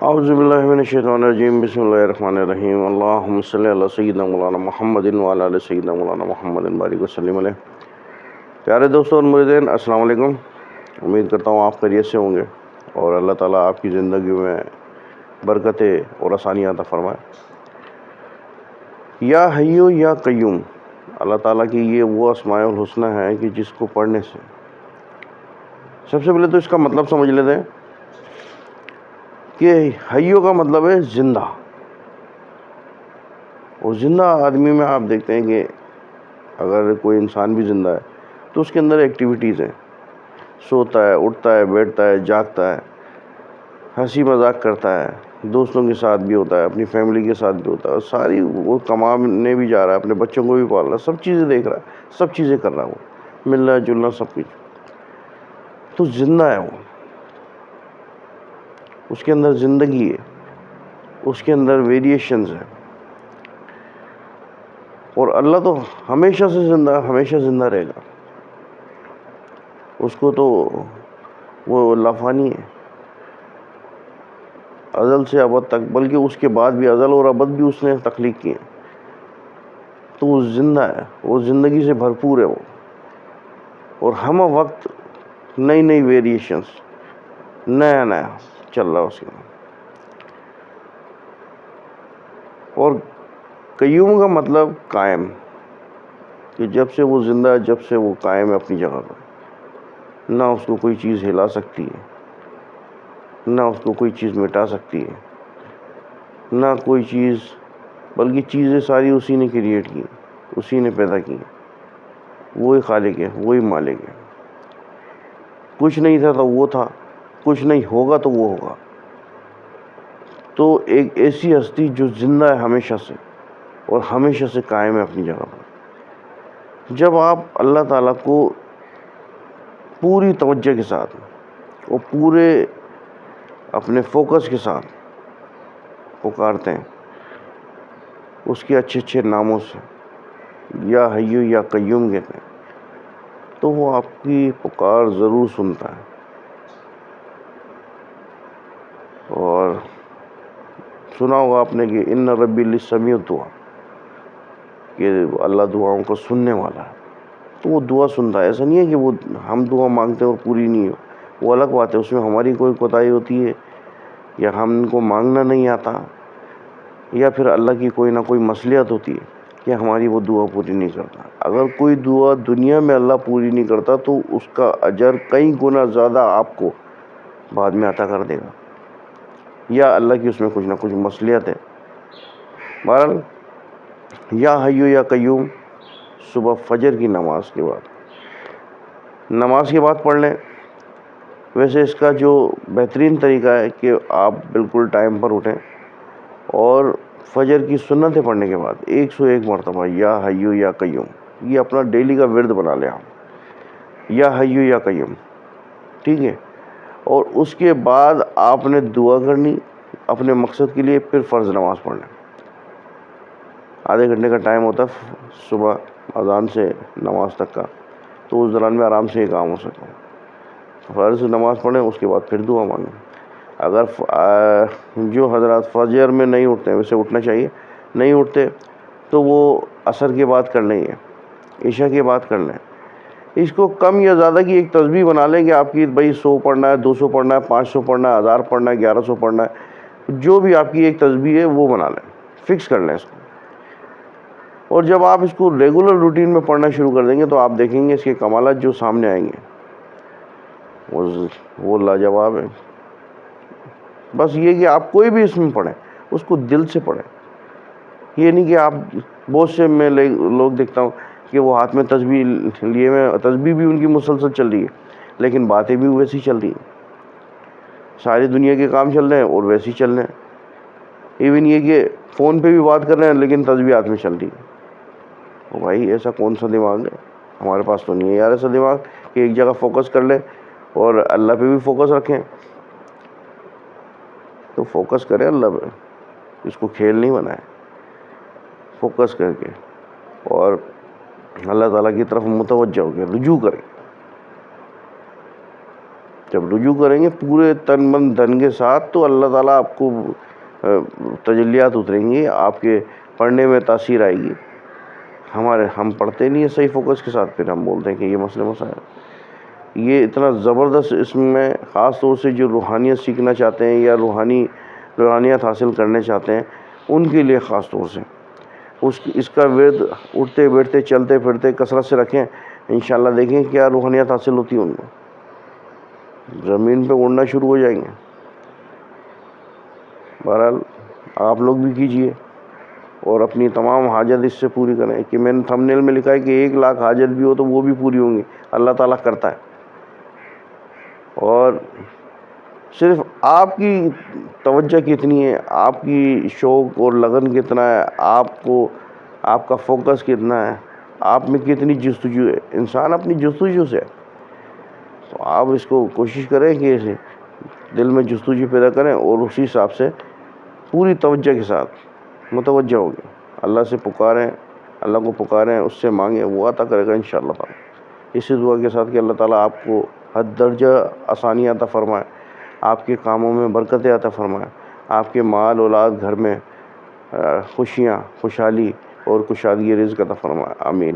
اعوذ باللہ من الشیطان الرجیم بسم اللہ الرحمن الرحیم اللہم صلی علی سیدنا مولانا محمد وعلی آل سیدنا مولانا محمد بارک وسلم علیہ۔ پیارے دوستوں اور مریدین، السلام علیکم۔ امید کرتا ہوں آپ خیریت سے ہوں گے اور اللہ تعالیٰ آپ کی زندگی میں برکتیں اور آسانیاں عطا فرمائے۔ یا حیو یا قیوم، اللہ تعالیٰ کی یہ وہ اسماء الحسنی ہے کہ جس کو پڑھنے سے سب سے پہلے تو اس کا مطلب سمجھ لیتے ہیں کہ حیو کا مطلب ہے زندہ، اور زندہ آدمی میں آپ دیکھتے ہیں کہ اگر کوئی انسان بھی زندہ ہے تو اس کے اندر ایکٹیویٹیز ہیں، سوتا ہے، اٹھتا ہے، بیٹھتا ہے، جاگتا ہے، ہنسی مذاق کرتا ہے، دوستوں کے ساتھ بھی ہوتا ہے، اپنی فیملی کے ساتھ بھی ہوتا ہے، اور ساری وہ کمانے بھی جا رہا ہے، اپنے بچوں کو بھی پال رہا ہے، سب چیزیں دیکھ رہا ہے، سب چیزیں کر رہا ہے، وہ ملنا جلنا سب کچھ، تو زندہ ہے وہ، اس کے اندر زندگی ہے، اس کے اندر ویریشنز ہیں۔ اور اللہ تو ہمیشہ سے زندہ، ہمیشہ زندہ رہے گا، اس کو تو وہ لافانی ہے ازل سے ابد تک، بلکہ اس کے بعد بھی ازل اور ابد بھی اس نے تخلیق کی ہے، تو وہ زندہ ہے، وہ زندگی سے بھرپور ہے وہ، اور ہم وقت نئی نئی ویریشنز، نیا نیا چل رہا اس کے میں۔ اور قیوم کا مطلب قائم، کہ جب سے وہ زندہ ہے، جب سے وہ قائم ہے اپنی جگہ پر، نہ اس کو کوئی چیز ہلا سکتی ہے، نہ اس کو کوئی چیز مٹا سکتی ہے، نہ کوئی چیز، بلکہ چیزیں ساری اسی نے کریٹ کی، اسی نے پیدا کی، وہی خالق ہے، وہی مالک ہے۔ کچھ نہیں تھا تو وہ تھا، کچھ نہیں ہوگا تو وہ ہوگا۔ تو ایک ایسی ہستی جو زندہ ہے ہمیشہ سے، اور ہمیشہ سے قائم ہے اپنی جگہ پر۔ جب آپ اللہ تعالیٰ کو پوری توجہ کے ساتھ اور پورے اپنے فوکس کے ساتھ پکارتے ہیں، اس کے اچھے اچھے ناموں سے، یا حیو یا قیوم کہتے ہیں، تو وہ آپ کی پکار ضرور سنتا ہے۔ اور سنا ہوگا آپ نے کہ ان ربی للسمیع الدعا، کہ اللہ دعاؤں کو سننے والا ہے، تو وہ دعا سنتا ہے۔ ایسا نہیں ہے کہ وہ ہم دعا مانگتے ہیں اور پوری نہیں ہو، وہ الگ بات ہے، اس میں ہماری کوئی کوتاہی ہوتی ہے، یا ہم کو مانگنا نہیں آتا، یا پھر اللہ کی کوئی نہ کوئی مصلحت ہوتی ہے کہ ہماری وہ دعا پوری نہیں کرتا۔ اگر کوئی دعا دنیا میں اللہ پوری نہیں کرتا تو اس کا اجر کئی گنا زیادہ آپ کو بعد میں عطا کر دے گا، یا اللہ کی اس میں کچھ نہ کچھ مصلحت ہے۔ بہرحال یا حیو یا قیوم صبح فجر کی نماز کے بعد پڑھ لیں۔ ویسے اس کا جو بہترین طریقہ ہے کہ آپ بالکل ٹائم پر اٹھیں اور فجر کی سنتیں پڑھنے کے بعد 101 مرتبہ یا حیو یا قیوم، یہ اپنا ڈیلی کا ورد بنا لیں آپ، یا حیو یا قیوم، ٹھیک ہے۔ اور اس کے بعد آپ نے دعا کرنی اپنے مقصد کے لیے، پھر فرض نماز پڑھنا۔ آدھے گھنٹے کا ٹائم ہوتا ہے صبح اذان سے نماز تک کا، تو اس دوران میں آرام سے یہ کام ہو سکتا ہے۔ فرض نماز پڑھیں، اس کے بعد پھر دعا مانگیں۔ اگر جو حضرات فجر میں نہیں اٹھتے ہیں، ویسے اٹھنا چاہیے، نہیں اٹھتے تو وہ عصر کے بعد کر لیں، عشاء کے بعد کر لیں۔ اس کو کم یا زیادہ کی ایک تسبیح بنا لیں کہ آپ کی بھائی 100 پڑھنا ہے، 200 پڑھنا ہے، 500 پڑھنا ہے، 1000 پڑھنا ہے، 1100 پڑھنا ہے، جو بھی آپ کی ایک تسبیح ہے وہ بنا لیں، فکس کر لیں اس کو۔ اور جب آپ اس کو ریگولر روٹین میں پڑھنا شروع کر دیں گے تو آپ دیکھیں گے اس کے کمالات جو سامنے آئیں گے وہ لاجواب ہے۔ بس یہ کہ آپ کوئی بھی اس میں پڑھیں، اس کو دل سے پڑھیں۔ یہ نہیں کہ آپ، بہت سے میں لوگ دیکھتا ہوں کہ وہ ہاتھ میں تسبیح لیے میں، تسبیح بھی ان کی مسلسل چل رہی ہے، لیکن باتیں بھی ویسی چل رہی ہیں، ساری دنیا کے کام چل رہے ہیں اور ویسے ہی چل رہے ہیں۔ ایون یہ کہ فون پہ بھی بات کر رہے ہیں لیکن تسبیح ہاتھ میں چل رہی ہے۔ او بھائی، ایسا کون سا دماغ ہے؟ ہمارے پاس تو نہیں ہے یار ایسا دماغ کہ ایک جگہ فوکس کر لیں اور اللہ پہ بھی فوکس رکھیں۔ تو فوکس کریں اللہ پہ، اس کو کھیل نہیں بنائے، فوکس کر کے اور اللہ تعالیٰ کی طرف متوجہ ہو کے رجوع کریں۔ جب رجوع کریں گے پورے تن من دھن کے ساتھ تو اللہ تعالیٰ آپ کو تجلیات اتریں گی، آپ کے پڑھنے میں تاثیر آئے گی۔ ہم پڑھتے نہیں ہیں صحیح فوکس کے ساتھ، پھر ہم بولتے ہیں کہ یہ مسئلہ مسائل۔ یہ اتنا زبردست اس میں خاص طور سے جو روحانیت سیکھنا چاہتے ہیں یا روحانیت حاصل کرنے چاہتے ہیں ان کے لیے خاص طور سے اس کا ورد اٹھتے بیٹھتے چلتے پھرتے کثرت سے رکھیں، انشاءاللہ دیکھیں کیا روحانیت حاصل ہوتی ہے ان میں، زمین پہ اڑنا شروع ہو جائیں گے۔ بہرحال آپ لوگ بھی کیجئے اور اپنی تمام حاجت اس سے پوری کریں، کہ میں نے تھمبنیل میں لکھا ہے کہ 1,00,000 حاجت بھی ہو تو وہ بھی پوری ہوں گی، اللہ تعالیٰ کرتا ہے۔ اور صرف آپ کی توجہ کتنی ہے، آپ کی شوق اور لگن کتنا ہے، آپ کا فوکس کتنا ہے، آپ میں کتنی جستجو ہے، انسان اپنی جستجو سے ہے۔ تو آپ اس کو کوشش کریں کہ دل میں جستجو پیدا کریں اور اسی حساب سے پوری توجہ کے ساتھ متوجہ ہو گئے اللہ سے پکاریں، اللہ کو پکاریں، اس سے مانگیں، وہ عطا کرے گا انشاءاللہ تعالیٰ۔ اسی دعا کے ساتھ کہ اللہ تعالیٰ آپ کو حد درجہ آسانی عطا فرمائے، آپ کے کاموں میں برکتیں عطا فرمائے، آپ کے مال اولاد گھر میں خوشیاں، خوشحالی اور کشادگی رزق عطا فرمائے، آمین۔